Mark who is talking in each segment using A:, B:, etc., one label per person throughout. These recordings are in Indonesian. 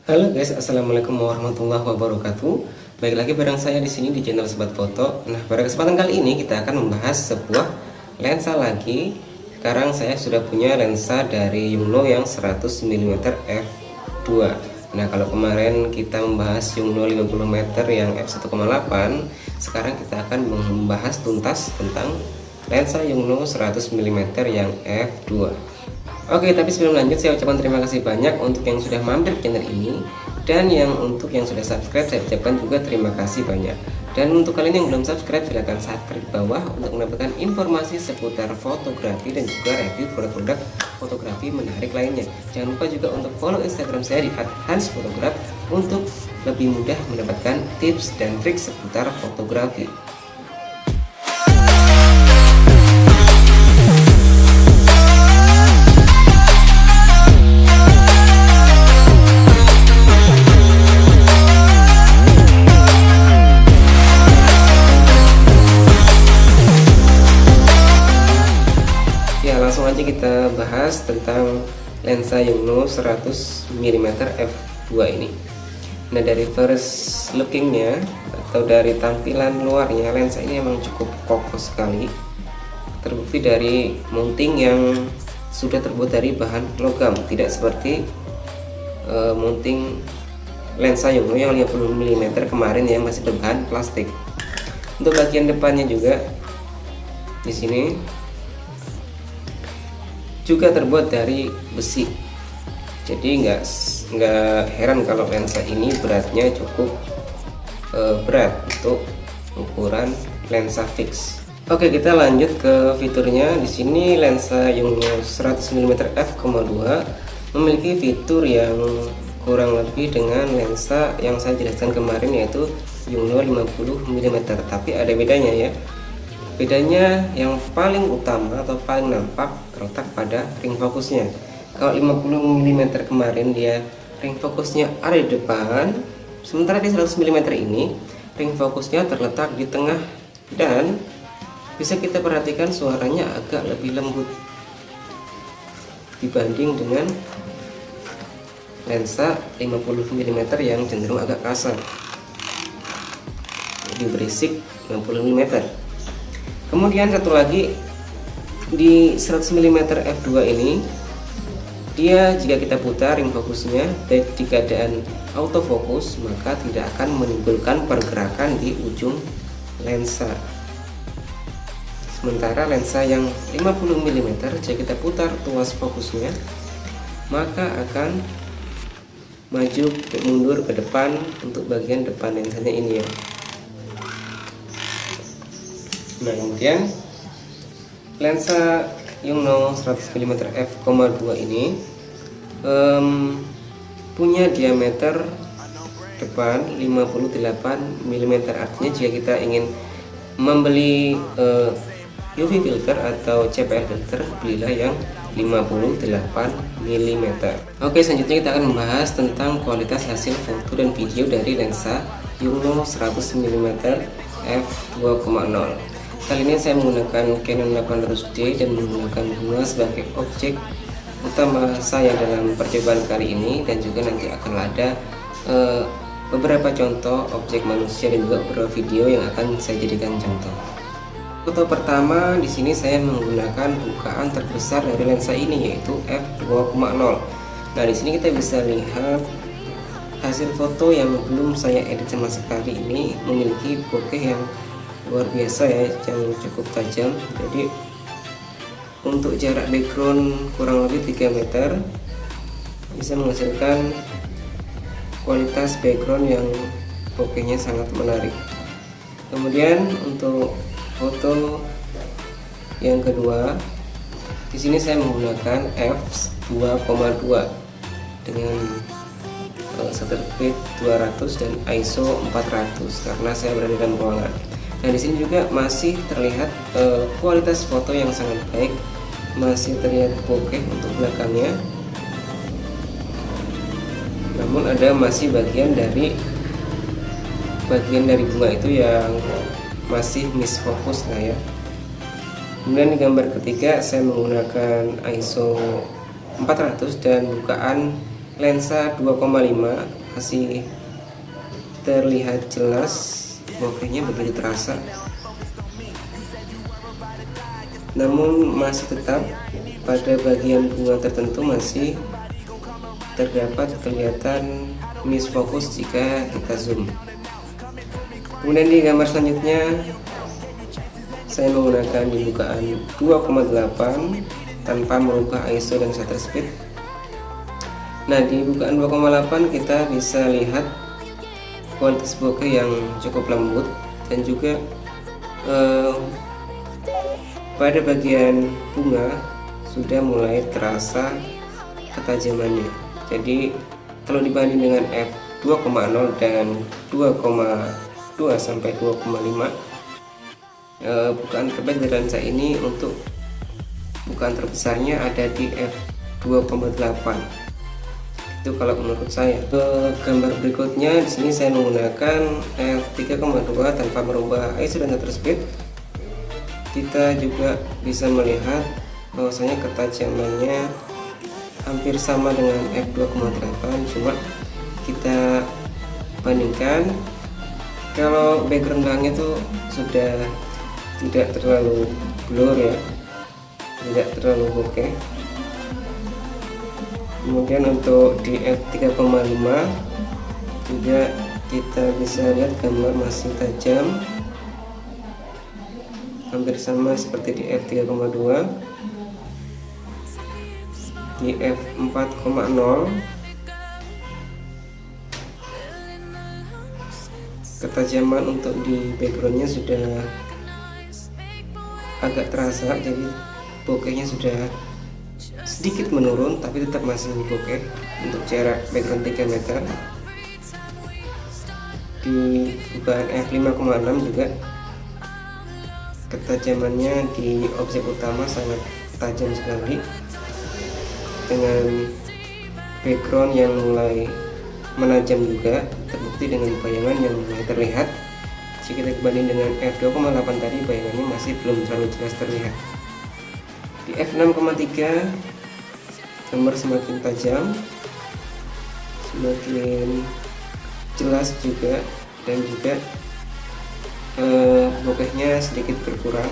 A: Halo guys, assalamualaikum warahmatullahi wabarakatuh. Baik lagi bareng saya di sini di channel Sobat Foto. Nah, pada kesempatan kali ini kita akan membahas sebuah lensa lagi. Sekarang saya sudah punya lensa dari Yongnuo yang 100 mm f2. Nah, kalau kemarin kita membahas Yongnuo 50 meter yang f1,8, sekarang kita akan membahas tuntas tentang lensa Yongnuo 100 mm yang f2. Oke, tapi sebelum lanjut saya ucapkan terima kasih banyak untuk yang sudah mampir channel ini, dan yang untuk yang sudah subscribe saya ucapkan juga terima kasih banyak. Dan untuk kalian yang belum subscribe, silahkan subscribe di bawah untuk mendapatkan informasi seputar fotografi dan juga review produk-produk fotografi menarik lainnya. Jangan lupa juga untuk follow Instagram saya di @hansphotograph untuk lebih mudah mendapatkan tips dan trik seputar fotografi. Langsung aja kita bahas tentang lensa Yongnuo 100 mm f2 ini. Nah, dari first lookingnya atau dari tampilan luarnya, lensa ini emang cukup kokoh sekali. Terbukti dari mounting yang sudah terbuat dari bahan logam, tidak seperti mounting lensa Yongnuo yang 50 mm kemarin yang masih berbahan plastik. Untuk bagian depannya juga di sini juga terbuat dari besi, jadi nggak heran kalau lensa ini beratnya cukup berat untuk ukuran lensa fix. Oke, kita lanjut ke fiturnya. Di sini lensa Yongnuo 100 mm f2 memiliki fitur yang kurang lebih dengan lensa yang saya jelaskan kemarin, yaitu Yongnuo 50 mm, tapi ada bedanya ya. Bedanya yang paling utama atau paling nampak terletak pada ring fokusnya. Kalau 50 mm kemarin dia ring fokusnya ada di depan, sementara di 100 mm ini ring fokusnya terletak di tengah, dan bisa kita perhatikan suaranya agak lebih lembut dibanding dengan lensa 50 mm yang cenderung agak kasar, lebih berisik 60 mm. Kemudian satu lagi, di 100 mm f2 ini dia jika kita putar ring fokusnya baik di keadaan autofokus, maka tidak akan menimbulkan pergerakan di ujung lensa. Sementara lensa yang 50 mm jika kita putar tuas fokusnya, maka akan maju mundur ke depan untuk bagian depan lensanya ini ya. Nah, kemudian lensa Yongnuo 100 mm f2 ini punya diameter depan 58 mm. Artinya jika kita ingin membeli UV filter atau CPL filter, belilah yang 58 mm. Oke, selanjutnya kita akan membahas tentang kualitas hasil foto dan video dari lensa Yongnuo 100 mm f2.0. Kali ini saya menggunakan Canon 800D dan menggunakan bunga sebagai objek utama saya dalam percobaan kali ini, dan juga nanti akan ada beberapa contoh objek manusia dan juga beberapa video yang akan saya jadikan contoh. Foto pertama di sini saya menggunakan bukaan terbesar dari lensa ini, yaitu f2.0. Nah, di sini kita bisa lihat hasil foto yang belum saya edit sama sekali ini memiliki bokeh yang luar biasa ya, yang cukup tajam. Jadi untuk jarak background kurang lebih 3 meter bisa menghasilkan kualitas background yang bokehnya sangat menarik. Kemudian untuk foto yang kedua, di sini saya menggunakan f2.2 dengan shutter speed 200 dan ISO 400 karena saya berada dalam ruangan. Nah, di sini juga masih terlihat kualitas foto yang sangat baik, masih terlihat bokeh untuk belakangnya. Namun ada masih bagian dari bunga itu yang masih misfokus lah ya. Kemudian di gambar ketiga saya menggunakan ISO 400 dan bukaan lensa 2,5 masih terlihat jelas, bokehnya begitu terasa. Namun masih tetap pada bagian bunga tertentu masih terdapat kelihatan misfokus jika kita zoom. Kemudian di gambar selanjutnya saya menggunakan pembukaan 2,8 tanpa merubah ISO dan shutter speed. Nah, di bukaan 2,8 kita bisa lihat kualitas bokeh yang cukup lembut dan juga pada bagian bunga sudah mulai terasa ketajamannya. Jadi kalau dibanding dengan f2,0 dan 2,2 sampai 2,5, bukaan terbaik dari lensa ini untuk bukaan terbesarnya ada di f2,8. Itu kalau menurut saya. Gambar berikutnya di sini saya menggunakan f3,2 tanpa merubah ISO dan shutter speed. Kita juga bisa melihat bahwasanya ketajamannya hampir sama dengan f2,8, cuma kita bandingkan kalau background belakangnya itu sudah tidak terlalu blur ya, tidak terlalu bokeh. Kemudian untuk di f3,5 juga kita bisa lihat gambar masih tajam, hampir sama seperti di f3,2. Di f4,0 ketajaman untuk di backgroundnya sudah agak terasa, jadi bokehnya sudah sedikit menurun tapi tetap masih bokeh untuk jarak background 3 meter. Di bukaan f5,6 juga ketajamannya di objek utama sangat tajam sekali, dengan background yang mulai menajam juga, terbukti dengan bayangan yang mulai terlihat. Jika kita banding dengan f2,8 tadi, bayangannya masih belum terlalu jelas terlihat. Di f6,3 gambar semakin tajam, semakin jelas juga, dan juga bokehnya sedikit berkurang.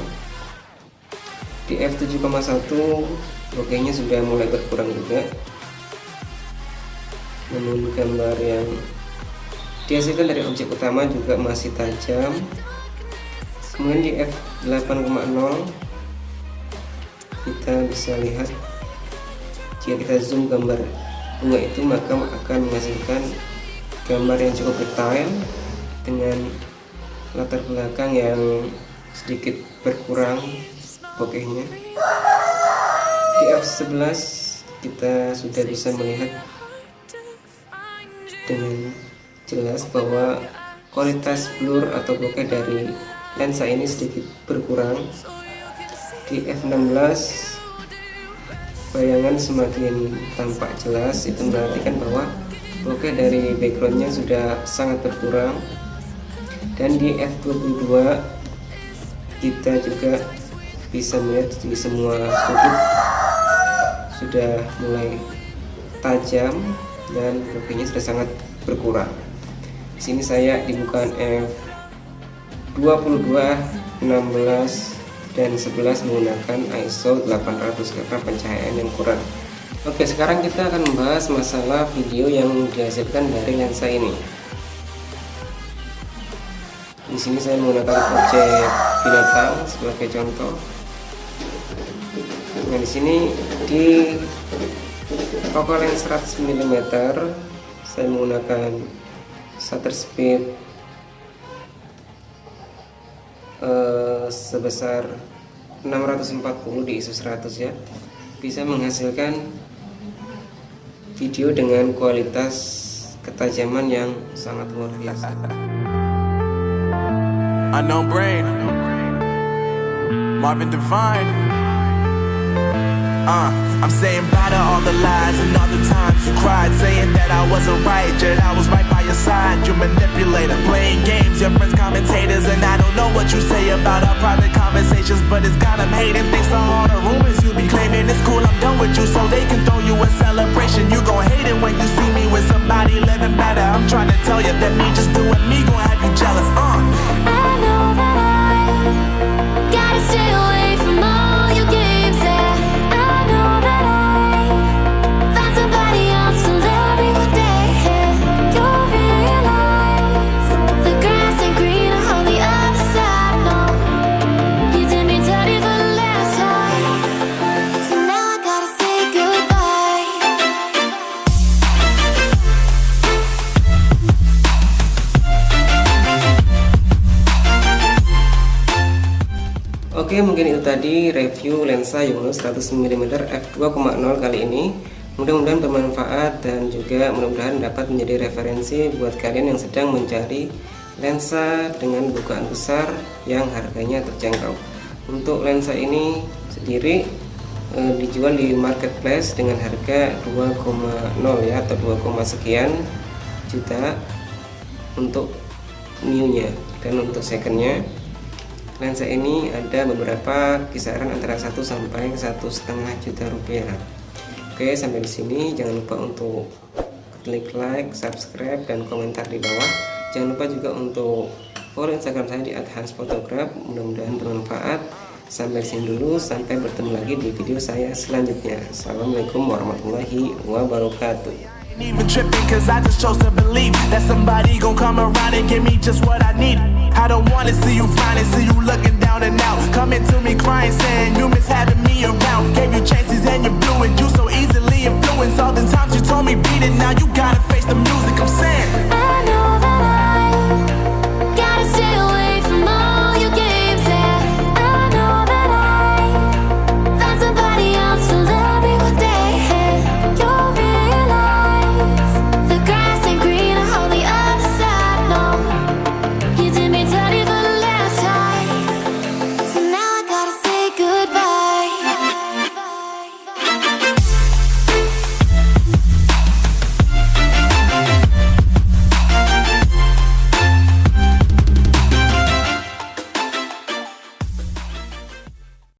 A: Di f7,1 bokehnya sudah mulai berkurang juga, namun gambar yang dihasilkan dari objek utama juga masih tajam. Kemudian di f8,0 kita bisa lihat, jika kita zoom gambar bunga itu maka akan menghasilkan gambar yang cukup detail dengan latar belakang yang sedikit berkurang bokehnya. Di f11 kita sudah bisa melihat dengan jelas bahwa kualitas blur atau bokeh dari lensa ini sedikit berkurang. Di f16 bayangan semakin tampak jelas, itu menartikan bahwa bokeh dari backgroundnya sudah sangat berkurang. Dan di f22 kita juga bisa melihat di semua sudut sudah mulai tajam dan bokehnya sudah sangat berkurang. Di sini saya di bukaan f22, 16 dan 11 menggunakan ISO 800 karena pencahayaan yang kurang. Oke, sekarang kita akan membahas masalah video yang dihasilkan dari lensa ini. Di sini saya menggunakan objek binatang sebagai contoh. Nah, di sini di focal length 100 mm saya menggunakan shutter speed sebesar 640 di ISO 100 ya, bisa menghasilkan video dengan kualitas ketajaman yang sangat luar biasa.
B: Unknown Brain, Marvin Devine. I'm saying bye to all the lies and all the times you cried, saying that I wasn't right, yet I was right by your side. You manipulator, playing games your friends commentators, and I don't know what you say about our private conversations, but it's got them hating. Thanks to all the rumors you be claiming, it's cool, I'm done with you, so they can throw you a celebration. You gon' hate it when you see me with somebody living better. I'm trying to tell you that me just doing me gon' have you jealous.
C: I know that I gotta stay away from all your games, yeah. I know that I found somebody else to love me one day, yeah. You'll realize the grass ain't greener on the other side, no. You did me dirty for the last time, so now I gotta say goodbye.
A: Oke, mungkin itu tadi review lensa Yongnuo 100mm f2.0 kali ini. Mudah-mudahan bermanfaat dan juga mudah-mudahan dapat menjadi referensi buat kalian yang sedang mencari lensa dengan bukaan besar yang harganya terjangkau. Untuk lensa ini sendiri dijual di marketplace dengan harga 2,0 ya, atau 2, sekian juta untuk new-nya, dan untuk second-nya lensa ini ada beberapa kisaran antara 1 sampai 1,5 juta rupiah. Oke, sampai di sini jangan lupa untuk klik like, subscribe, dan komentar di bawah. Jangan lupa juga untuk follow Instagram saya di @hansphotograph. Mudah-mudahan bermanfaat. Sampai di sini dulu, sampai bertemu lagi di video saya selanjutnya. Assalamualaikum warahmatullahi wabarakatuh.
B: Even tripping, cause I just chose to believe that somebody gon' come around and give me just what I need. I don't wanna see you finding, see you looking down and out, coming to me crying, saying you miss having me around. Gave you chances and you blew it, you so easily influenced. All the times you told me beat it, now you gotta face the music.